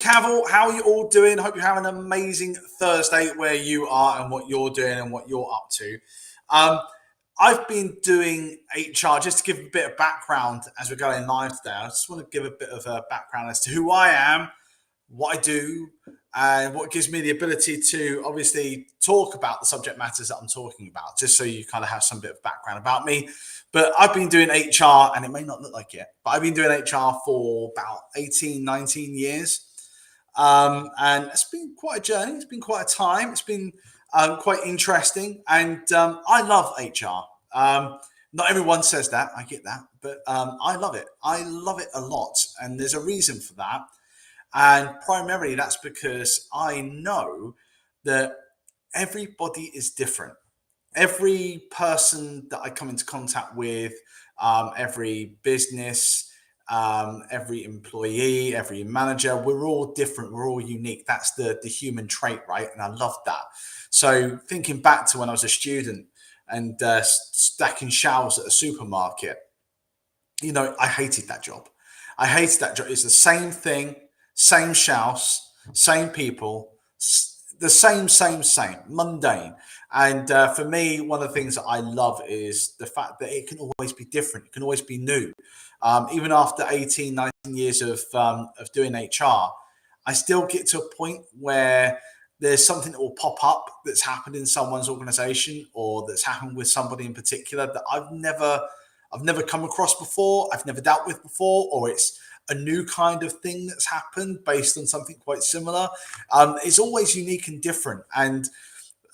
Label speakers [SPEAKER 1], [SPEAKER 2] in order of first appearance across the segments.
[SPEAKER 1] Cavill. How are you all doing? Hope you have an amazing Thursday where you are and what you're doing and what you're up to. Um, I've been doing HR just to give a bit of background as we're going live today. I just want to give a bit of a background as to who I am, what I do, and what gives me the ability to obviously talk about the subject matters that I'm talking about, just so you kind of have some bit of background about me. But I've been doing HR, and it may not look like it, but I've been doing HR for about 18, 19 years. And it's been quite a journey. It's been quite a time. It's been quite interesting. And I love HR. Not everyone says that. I get that. But I love it. I love it a lot. And there's a reason for that. And primarily that's because I know that everybody is different. Every person that I come into contact with, every business, every employee, every manager, we're all different. We're all unique. That's the human trait, right? And I love that. So thinking back to when I was a student and stacking shelves at a supermarket, I hated that job. I hated that job. It's the same thing, same shelves, same people, the same, mundane. And for me, one of the things that I love is the fact that it can always be different. It can always be new. Even after 18, 19 years of doing HR, I still get to a point where there's something that will pop up that's happened in someone's organization or that's happened with somebody in particular that I've never come across before, I've never dealt with before, or it's a new kind of thing that's happened based on something quite similar. It's always unique and different, and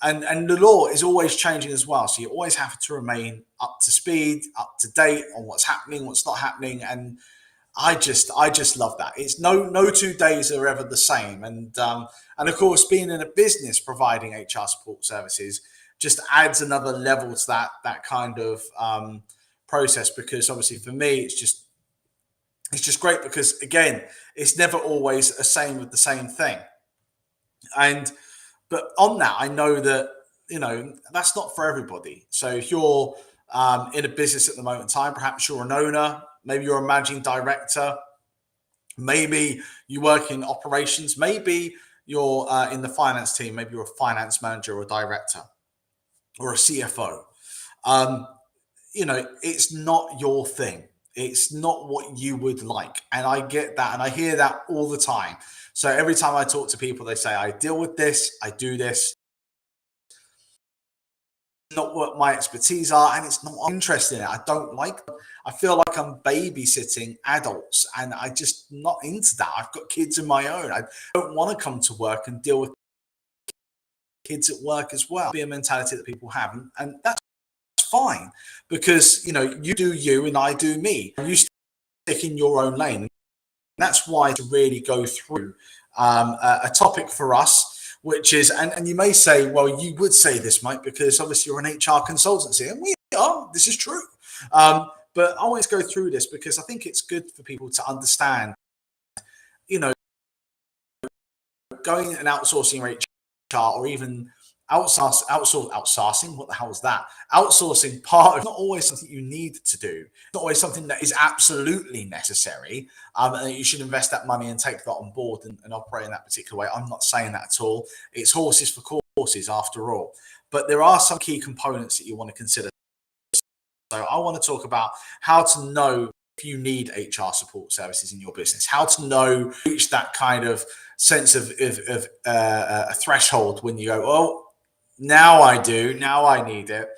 [SPEAKER 1] the law is always changing as well. So you always have to remain up to speed, up to date on what's happening, what's not happening, and I just love that. It's no 2 days are ever the same, and of course, being in a business providing HR support services just adds another level to that kind of process, because obviously for me it's just great because again it's never always the same with the same thing. But on that, I know that that's not for everybody. So if you're in a business at the moment in time, perhaps you're an owner, maybe you're a managing director, maybe you work in operations, maybe you're in the finance team, maybe you're a finance manager or a director or a CFO. It's not your thing. It's not what you would like. And I get that. And I hear that all the time. So every time I talk to people, they say, I deal with this, I do this. Not what my expertise are, and it's not what I'm interested in. I don't like them. I feel like I'm babysitting adults, and I just not into that. I've got kids of my own. I don't want to come to work and deal with kids at work as well. Be a mentality that people have, and that's fine, because you do you and I do me. You stick in your own lane. And that's why to really go through a topic for us, which is, and you may say, well, you would say this, Mike, because obviously you're an HR consultancy, and we are. This is true. But I always go through this because I think it's good for people to understand, going and outsourcing HR, or even outsourcing. What the hell is that? Outsourcing part of not always something you need to do. It's not always something that is absolutely necessary. And that you should invest that money and take that on board and operate in that particular way. I'm not saying that at all. It's horses for courses after all. But there are some key components that you want to consider. So I want to talk about how to know if you need HR support services in your business, how to know, reach that kind of sense of a threshold when you go, oh, now I do, now I need it.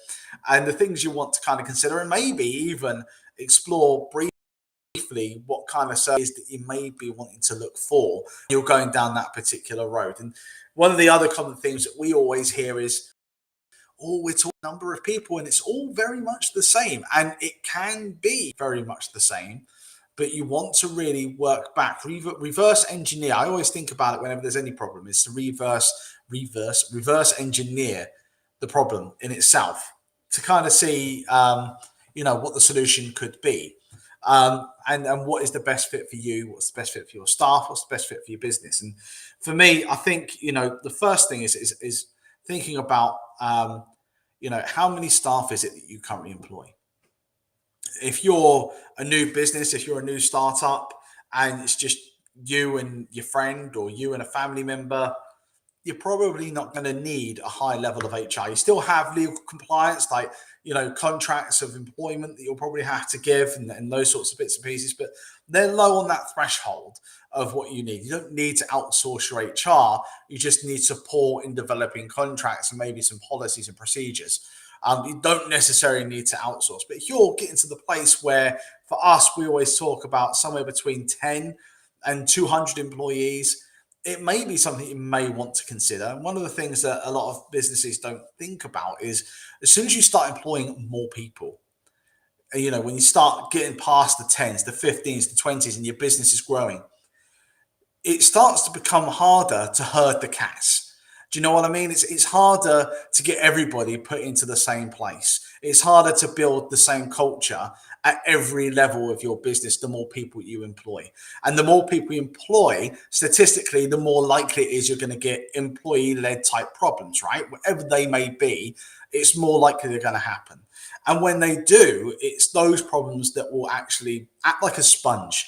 [SPEAKER 1] And the things you want to kind of consider, and maybe even explore briefly what kind of service that you may be wanting to look for. You're going down that particular road. And one of the other common themes that we always hear is, we're talking number of people, and it's all very much the same. And it can be very much the same, but you want to really work back, reverse engineer. I always think about it whenever there's any problem, is to reverse engineer the problem in itself to kind of see, what the solution could be. And what is the best fit for you? What's the best fit for your staff? What's the best fit for your business? And for me, I think, the first thing is thinking about, how many staff is it that you currently employ? If you're a new business, if you're a new startup, and it's just you and your friend or you and a family member, you're probably not going to need a high level of HR. You still have legal compliance, like, contracts of employment that you'll probably have to give, and those sorts of bits and pieces, but they're low on that threshold of what you need. You don't need to outsource your HR. You just need support in developing contracts and maybe some policies and procedures. You don't necessarily need to outsource, but if you're getting to the place where, for us, we always talk about somewhere between 10 and 200 employees, it may be something you may want to consider. And one of the things that a lot of businesses don't think about is, as soon as you start employing more people, when you start getting past the 10s, the 15s, the 20s, and your business is growing, it starts to become harder to herd the cats. Do you know what I mean? It's harder to get everybody put into the same place. It's harder to build the same culture at every level of your business, the more people you employ. And the more people you employ, statistically, the more likely it is you're going to get employee-led type problems, right? Whatever they may be, it's more likely they're going to happen. And when they do, it's those problems that will actually act like a sponge,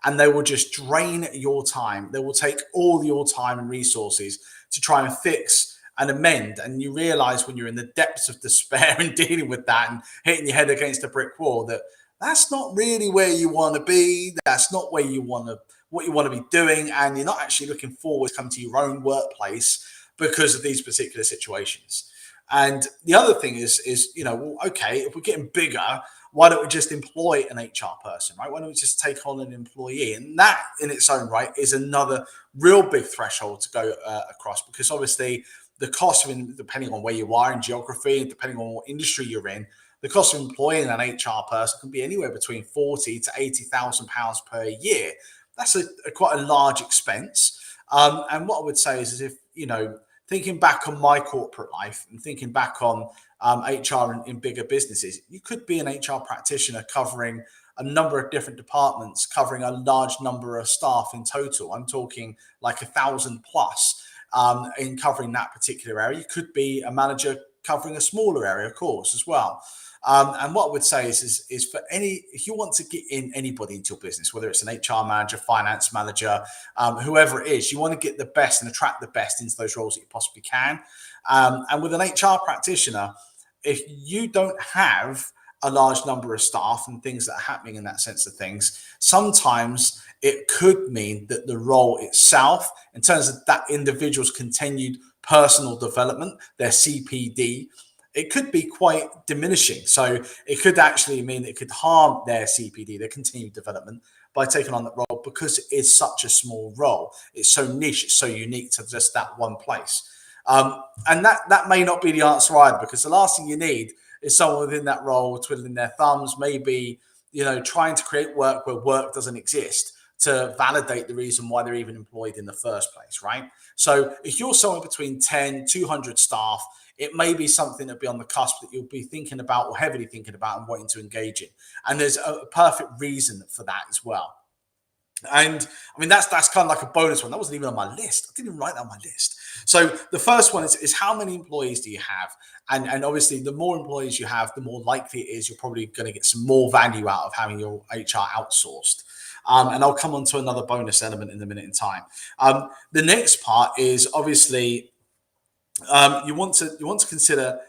[SPEAKER 1] and they will just drain your time. They will take all your time and resources to try and fix and amend. And you realize when you're in the depths of despair and dealing with that and hitting your head against a brick wall, that that's not really where you want to be. That's not where you want to, what you want to be doing. And you're not actually looking forward to come to your own workplace because of these particular situations. And the other thing is, well, okay, if we're getting bigger, why don't we just employ an HR person, right? Why don't we just take on an employee? And that in its own right is another real big threshold to go across, because obviously the cost of, depending on where you are in geography and depending on what industry you're in, the cost of employing an HR person can be anywhere between 40 to 80,000 pounds per year. That's quite a large expense. And what I would say is if, thinking back on my corporate life and thinking back on HR in bigger businesses, you could be an HR practitioner covering a number of different departments, covering a large number of staff in total. I'm talking like 1,000 plus in covering that particular area. You could be a manager covering a smaller area, of course, as well. And what I would say is for if you want to get in anybody into your business, whether it's an HR manager, finance manager, whoever it is, you want to get the best and attract the best into those roles that you possibly can. And with an HR practitioner, if you don't have a large number of staff and things that are happening in that sense of things, sometimes it could mean that the role itself, in terms of that individual's continued personal development, their CPD, it could be quite diminishing. So it could actually mean it could harm their CPD, their continued development, by taking on that role, because it is such a small role. It's so niche, it's so unique to just that one place. And that may not be the answer either, because the last thing you need is someone within that role twiddling their thumbs, maybe, trying to create work where work doesn't exist to validate the reason why they're even employed in the first place, right? So if you're somewhere between 10, 200 staff, it may be something that'll be on the cusp that you'll be thinking about or heavily thinking about and wanting to engage in. And there's a perfect reason for that as well. And I mean, that's kind of like a bonus one. That wasn't even on my list. I didn't even write that on my list. So the first one is how many employees do you have? And obviously, the more employees you have, the more likely it is you're probably going to get some more value out of having your HR outsourced. And I'll come on to another bonus element in a minute in time. The next part is obviously you want to consider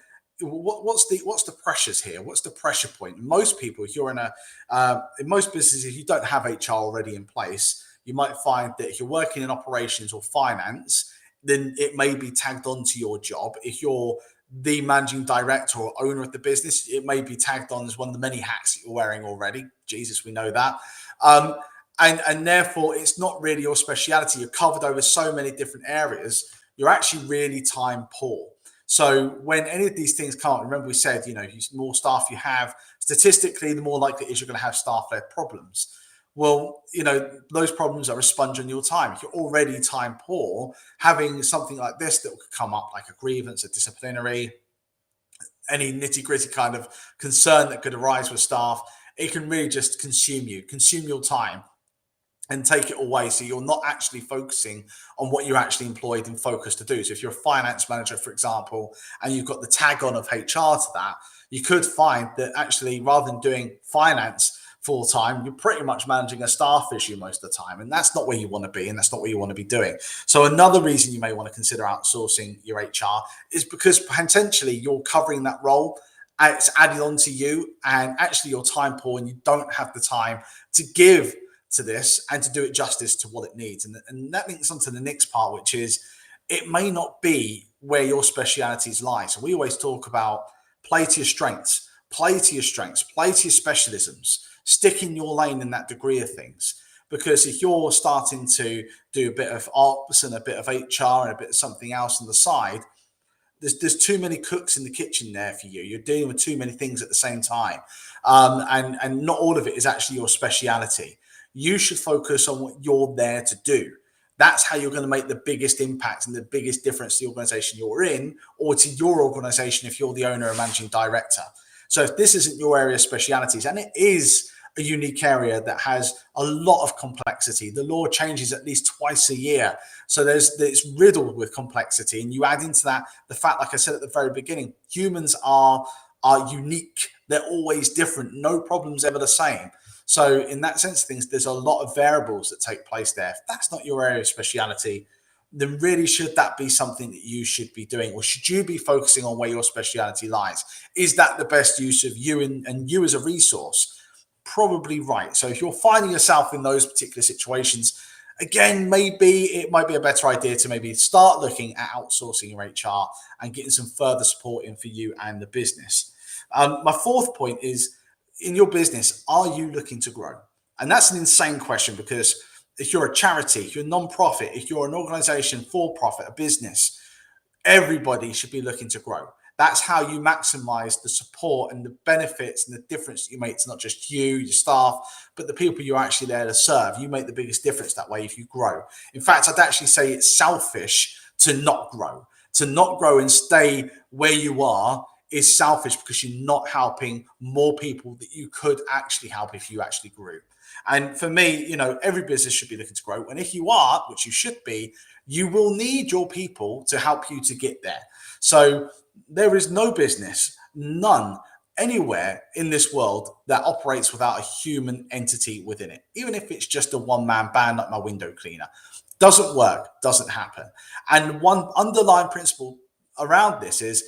[SPEAKER 1] what's the pressures here. What's the pressure point? Most people, if you're in most businesses, if you don't have HR already in place, you might find that if you're working in operations or finance, then it may be tagged onto your job. If you're the managing director or owner of the business, it may be tagged on as one of the many hats that you're wearing already. Jesus, we know that. And therefore, it's not really your speciality. You're covered over so many different areas. You're actually really time poor. So when any of these things come up, remember we said, the more staff you have, statistically, the more likely it is you're going to have staff-led problems. Well, those problems are a sponge on your time. If you're already time poor, having something like this that could come up, like a grievance, a disciplinary, any nitty-gritty kind of concern that could arise with staff, it can really just consume your time and take it away. So you're not actually focusing on what you're actually employed and focused to do. So if you're a finance manager, for example, and you've got the tag on of HR to that, you could find that actually rather than doing finance full time, you're pretty much managing a staff issue most of the time. And that's not where you want to be. And that's not what you want to be doing. So another reason you may want to consider outsourcing your HR is because potentially you're covering that role. It's added on to you, and actually your time poor, and you don't have the time to give to this and to do it justice to what it needs. And that links onto the next part, which is it may not be where your specialities lie. So we always talk about play to your strengths, play to your strengths, play to your specialisms, stick in your lane in that degree of things. Because if you're starting to do a bit of ops and a bit of HR and a bit of something else on the side, there's too many cooks in the kitchen there for you. You're dealing with too many things at the same time, and not all of it is actually your speciality. You should focus on what you're there to do. That's how you're going to make the biggest impact and the biggest difference to the organization you're in, or to your organization if you're the owner or managing director. So if this isn't your area of specialities, and it is a unique area that has a lot of complexity, the law changes at least twice a year. So it's riddled with complexity. And you add into that the fact, like I said at the very beginning, humans are unique. They're always different. No problem's ever the same. So in that sense of things, there's a lot of variables that take place there. If that's not your area of speciality, then really should that be something that you should be doing? Or should you be focusing on where your speciality lies? Is that the best use of you and you as a resource? Probably right. So if you're finding yourself in those particular situations, again, maybe it might be a better idea to maybe start looking at outsourcing your HR and getting some further support in for you and the business. My fourth point is, in your business, are you looking to grow? And that's an insane question, because if you're a charity, if you're a non-profit, if you're an organization, for profit, a business, everybody should be looking to grow. That's how you maximize the support and the benefits and the difference that you make to not just you, your staff, but the people you're actually there to serve. You make the biggest difference that way if you grow. In fact, I'd actually say it's selfish to not grow. To not grow and stay where you are is selfish, because you're not helping more people that you could actually help if you actually grew. And for me, every business should be looking to grow. And if you are, which you should be, you will need your people to help you to get there. So there is no business, none, anywhere in this world that operates without a human entity within it. Even if it's just a one-man band like my window cleaner. Doesn't work, doesn't happen. And one underlying principle around this is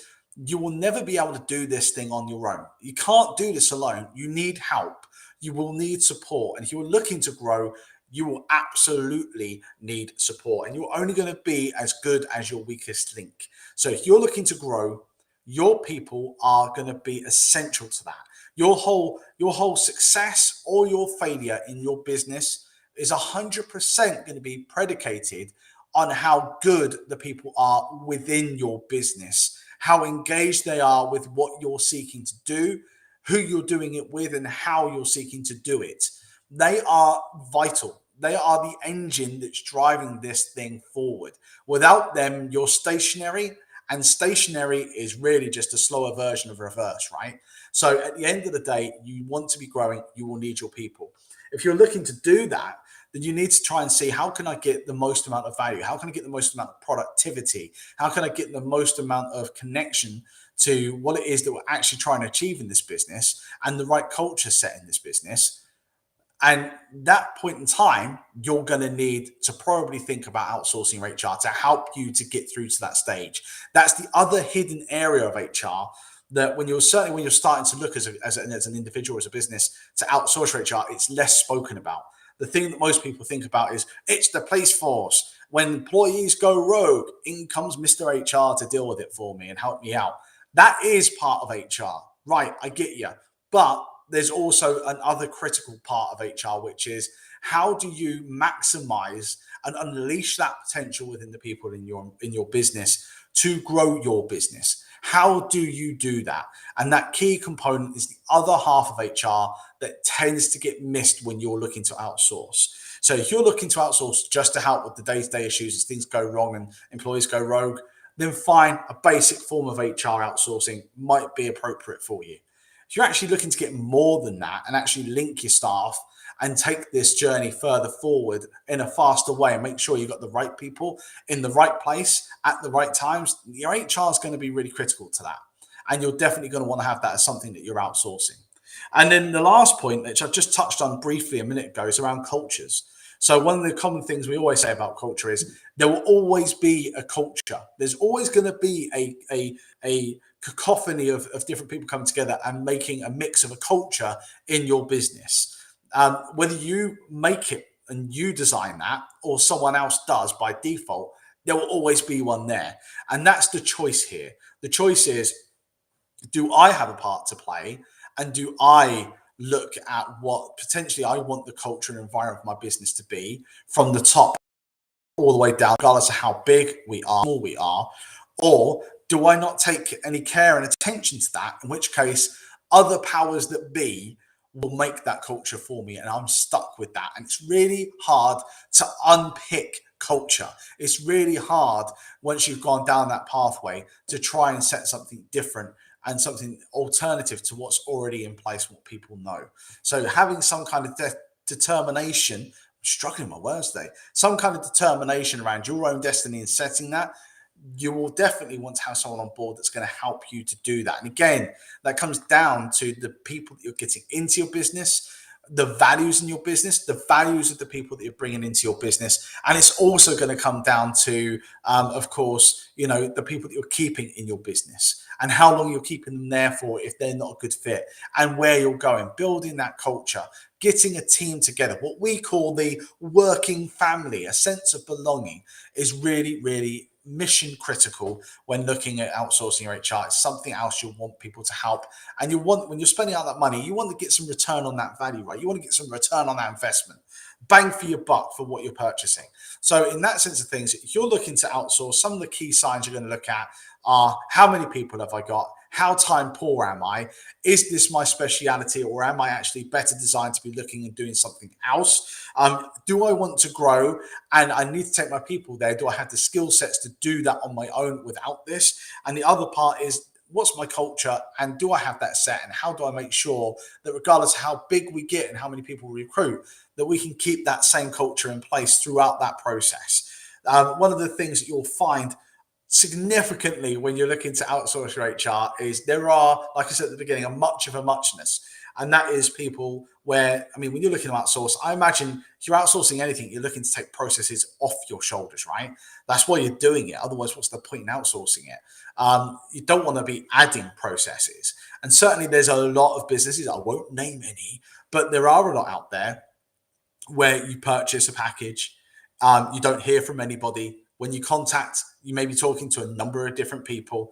[SPEAKER 1] you will never be able to do this thing on your own. You can't do this alone. You need help. You will need support. And if you're looking to grow, you will absolutely need support. And you're only going to be as good as your weakest link. So if you're looking to grow, your people are going to be essential to that. Your whole success or your failure in your business is 100% going to be predicated on how good the people are within your business, how engaged they are with what you're seeking to do, who you're doing it with, and how you're seeking to do it. They are vital. They are the engine that's driving this thing forward. Without them, you're stationary, and stationary is really just a slower version of reverse, right? So at the end of the day, you want to be growing, you will need your people. If you're looking to do that, then you need to try and see, how can I get the most amount of value? How can I get the most amount of productivity? How can I get the most amount of connection to what it is that we're actually trying to achieve in this business, and the right culture set in this business? And that point in time, you're going to need to probably think about outsourcing HR to help you to get through to that stage. That's the other hidden area of HR that when you're starting to look as an individual, as a business, to outsource HR, it's less spoken about. The thing that most people think about is it's the police force. When employees go rogue, in comes Mr. HR to deal with it for me and help me out. That is part of HR. Right, I get you. But there's also another critical part of HR, which is, how do you maximize and unleash that potential within the people in your business to grow your business? How do you do that? And that key component is the other half of HR that tends to get missed when you're looking to outsource. So if you're looking to outsource just to help with the day-to-day issues as things go wrong and employees go rogue, then fine, a basic form of HR outsourcing might be appropriate for you. If you're actually looking to get more than that and actually link your staff and take this journey further forward in a faster way and make sure you've got the right people in the right place at the right times, your HR is going to be really critical to that. And you're definitely going to want to have that as something that you're outsourcing. And then the last point, which I've just touched on briefly a minute ago, is around cultures. So one of the common things we always say about culture is there will always be a culture. There's always going to be a cacophony of different people coming together and making a mix of a culture in your business. Whether you make it and you design that or someone else does by default, there will always be one there. And that's the choice here. The choice is, do I have a part to play? And do I look at what potentially I want the culture and environment of my business to be from the top all the way down, regardless of how big we are, small we are? Or do I not take any care and attention to that? In which case, other powers that be will make that culture for me, and I'm stuck with that. And it's really hard to unpick culture. It's really hard once you've gone down that pathway to try and set something different and something alternative to what's already in place, what people know. So having some kind of determination, I'm struggling with my words today, some kind of determination around your own destiny and setting that, you will definitely want to have someone on board that's going to help you to do that. And again, that comes down to the people that you're getting into your business, the values in your business, the values of the people that you're bringing into your business. And it's also going to come down to, of course, the people that you're keeping in your business and how long you're keeping them there for if they're not a good fit, and where you're going, building that culture, getting a team together. What we call the working family, a sense of belonging, is really, really mission critical when looking at outsourcing your HR. It's something else you want people to help. And you want, when you're spending out that money, you want to get some return on that value, right? You want to get some return on that investment, bang for your buck for what you're purchasing. So in that sense of things, if you're looking to outsource, some of the key signs you're going to look at are: how many people have I got? How time poor am I? Is this my speciality, or am I actually better designed to be looking and doing something else? Do I want to grow and I need to take my people there? Do I have the skill sets to do that on my own without this? And the other part is, what's my culture, and do I have that set? And how do I make sure that regardless of how big we get and how many people we recruit, that we can keep that same culture in place throughout that process? One of the things that you'll find significantly when you're looking to outsource your HR is there are, like I said at the beginning, a much of a muchness. And that is people where, I mean, when you're looking to outsource, I imagine if you're outsourcing anything, you're looking to take processes off your shoulders, right? That's why you're doing it. Otherwise, what's the point in outsourcing it? You don't want to be adding processes. And certainly there's a lot of businesses, I won't name any, but there are a lot out there where you purchase a package, you don't hear from anybody. When you contact, you may be talking to a number of different people.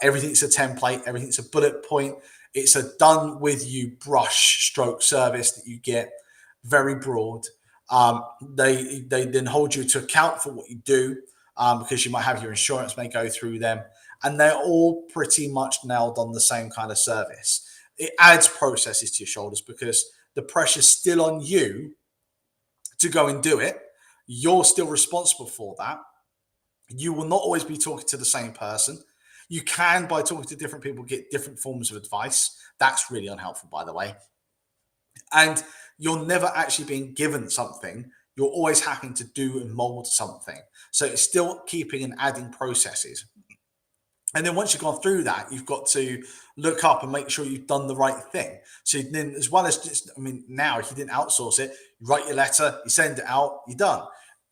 [SPEAKER 1] Everything's a template, everything's a bullet point. It's a done with you brush stroke service that you get, very broad. They then hold you to account for what you do, because you might have your insurance may go through them, and they're all pretty much nailed on the same kind of service. It adds processes to your shoulders because the pressure's still on you to go and do it. You're still responsible for that. You will not always be talking to the same person. You can, by talking to different people, get different forms of advice. That's really unhelpful, by the way. And you're never actually being given something. You're always having to do and mold something. So it's still keeping and adding processes. And then once you've gone through that, you've got to look up and make sure you've done the right thing. So then, as well as just, I mean, now if you didn't outsource it, you write your letter, you send it out, you're done.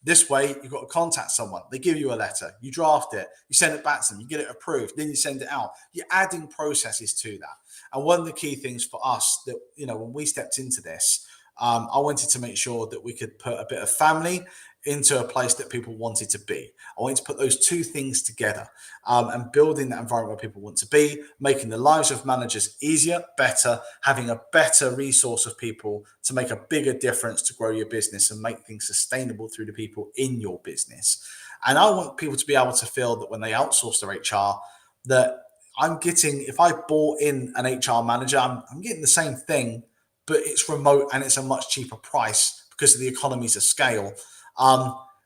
[SPEAKER 1] This way, you've got to contact someone. They give you a letter, you draft it, you send it back to them, you get it approved, then you send it out. You're adding processes to that. And one of the key things for us that, when we stepped into this, I wanted to make sure that we could put a bit of family into a place that people wanted to be. I wanted to put those two things together, and building that environment where people want to be, making the lives of managers easier, better, having a better resource of people to make a bigger difference to grow your business and make things sustainable through the people in your business. And I want people to be able to feel that when they outsource their HR, that I'm getting, if I bought in an HR manager, I'm getting the same thing, but it's remote and it's a much cheaper price because of the economies of scale.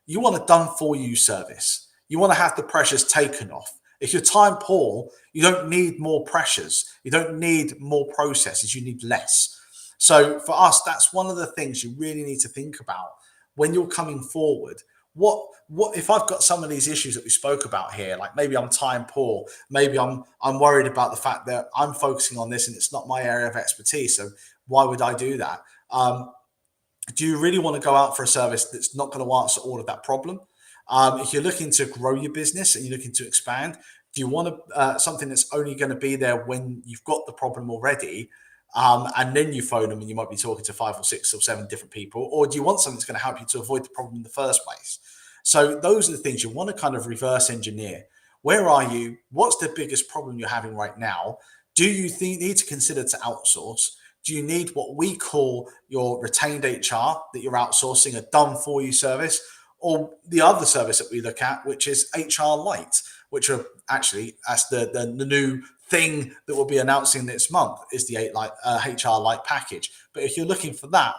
[SPEAKER 1] You want a done for you service. You want to have the pressures taken off. If you're time poor, you don't need more pressures. You don't need more processes. You need less. So for us, that's one of the things you really need to think about when you're coming forward. what if I've got some of these issues that we spoke about here, like maybe I'm time poor, maybe I'm worried about the fact that I'm focusing on this and it's not my area of expertise. So why would I do that? Do you really want to go out for a service that's not going to answer all of that problem? If you're looking to grow your business and you're looking to expand, do you want something that's only going to be there when you've got the problem already, and then you phone them and you might be talking to 5 or 6 or 7 different people, or do you want something that's going to help you to avoid the problem in the first place? So those are the things you want to kind of reverse engineer. Where are you? What's the biggest problem you're having right now? Do you need to consider to outsource? Do you need what we call your retained HR that you're outsourcing, a done for you service, or the other service that we look at, which is HR Lite, which are actually that's the new thing that we'll be announcing this month is the HR Lite package. But if you're looking for that,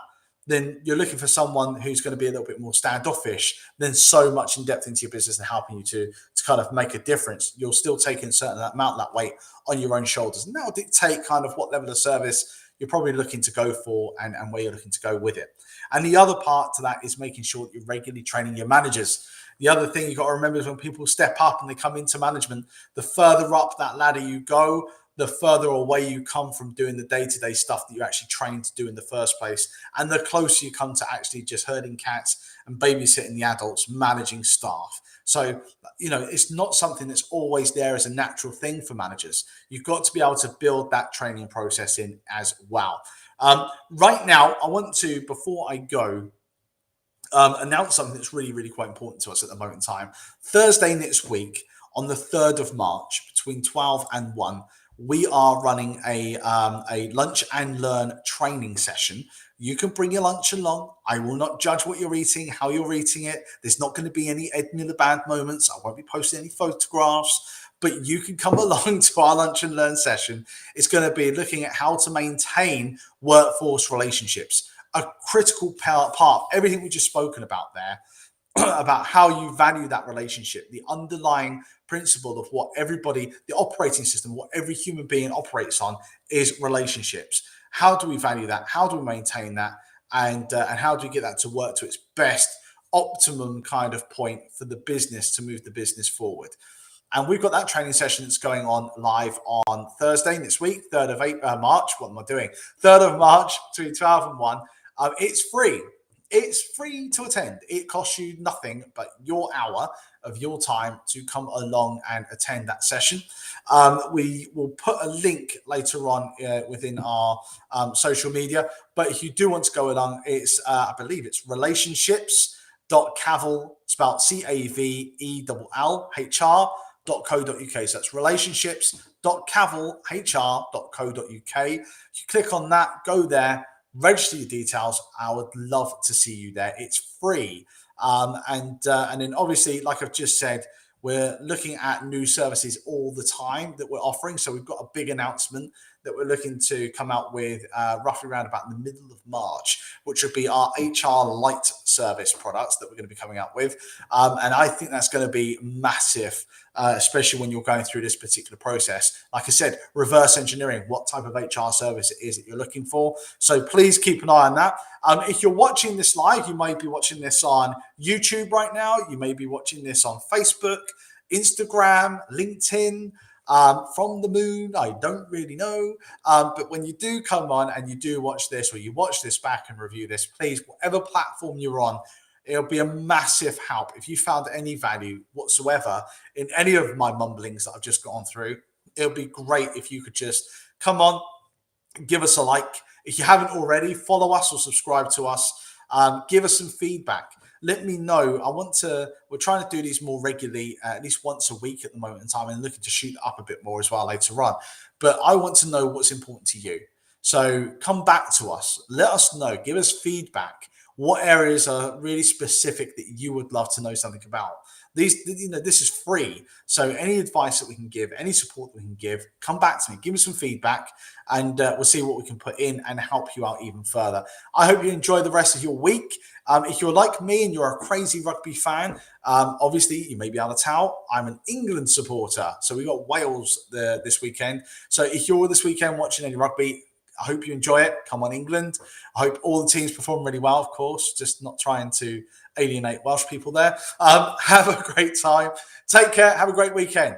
[SPEAKER 1] then you're looking for someone who's going to be a little bit more standoffish than so much in depth into your business and helping you to kind of make a difference. You're still taking a certain amount of that weight on your own shoulders. And that'll dictate kind of what level of service you're probably looking to go for and where you're looking to go with it. And the other part to that is making sure that you're regularly training your managers. The other thing you've got to remember is when people step up and they come into management, the further up that ladder you go, the further away you come from doing the day-to-day stuff that you're actually trained to do in the first place. And the closer you come to actually just herding cats and babysitting the adults, managing staff. So, it's not something that's always there as a natural thing for managers. You've got to be able to build that training process in as well. Right now, I want to, before I go, announce something that's really, really quite important to us at the moment in time. Thursday next week, on the 3rd of March, between 12 and 1, we are running a lunch and learn training session. You can bring your lunch along. I will not judge what you're eating, how you're eating it. There's not going to be any Ed Miliband moments. I won't be posting any photographs, but you can come along to our lunch and learn session. It's going to be looking at how to maintain workforce relationships, a critical part, everything we just spoken about there, about how you value that relationship, the underlying principle of what everybody, the operating system, what every human being operates on is relationships. How do we value that? How do we maintain that? And how do we get that to work to its best optimum kind of point for the business to move the business forward? And we've got that training session that's going on live on Thursday next week, 3rd of March. What am I doing? 3rd of March between 12 and 1. It's free. It's free to attend. It costs you nothing but your hour of your time to come along and attend that session. We will put a link later on within our social media. But if you do want to go along, it's I believe it's relationships.cavel, spelled CAVELLHR.co.uk. So that's relationships.cavelhr.co.uk. If you click on that, go there, register your details. I would love to see you there. It's free. And then obviously, like I've just said, we're looking at new services all the time that we're offering. So we've got a big announcement that we're looking to come out with roughly around about in the middle of March, which would be our HR Lite service products that we're going to be coming up with. And I think that's going to be massive, especially when you're going through this particular process. Like I said, reverse engineering, what type of HR service it is that you're looking for. So please keep an eye on that. If you're watching this live, you might be watching this on YouTube right now. You may be watching this on Facebook, Instagram, LinkedIn, from the moon. I don't really know. But when you do come on and you do watch this, or you watch this back and review this, please, whatever platform you're on, it'll be a massive help. If you found any value whatsoever in any of my mumblings that I've just gone through, it'll be great if you could just come on, give us a like. If you haven't already, follow us or subscribe to us. Give us some feedback. Let me know. We're trying to do these more regularly, at least once a week at the moment in time, and looking to shoot up a bit more as well later on. But I want to know what's important to you. So come back to us. Let us know. Give us feedback. What areas are really specific that you would love to know something about? This is free. So any advice that we can give, any support that we can give, come back to me, give me some feedback, and we'll see what we can put in and help you out even further. I hope you enjoy the rest of your week. If you're like me and you're a crazy rugby fan, obviously you may be able to tell I'm an England supporter. So we got Wales this weekend. So if you're this weekend watching any rugby, I hope you enjoy it. Come on, England. I hope all the teams perform really well, of course, just not trying to alienate Welsh people there. Have a great time. Take care. Have a great weekend.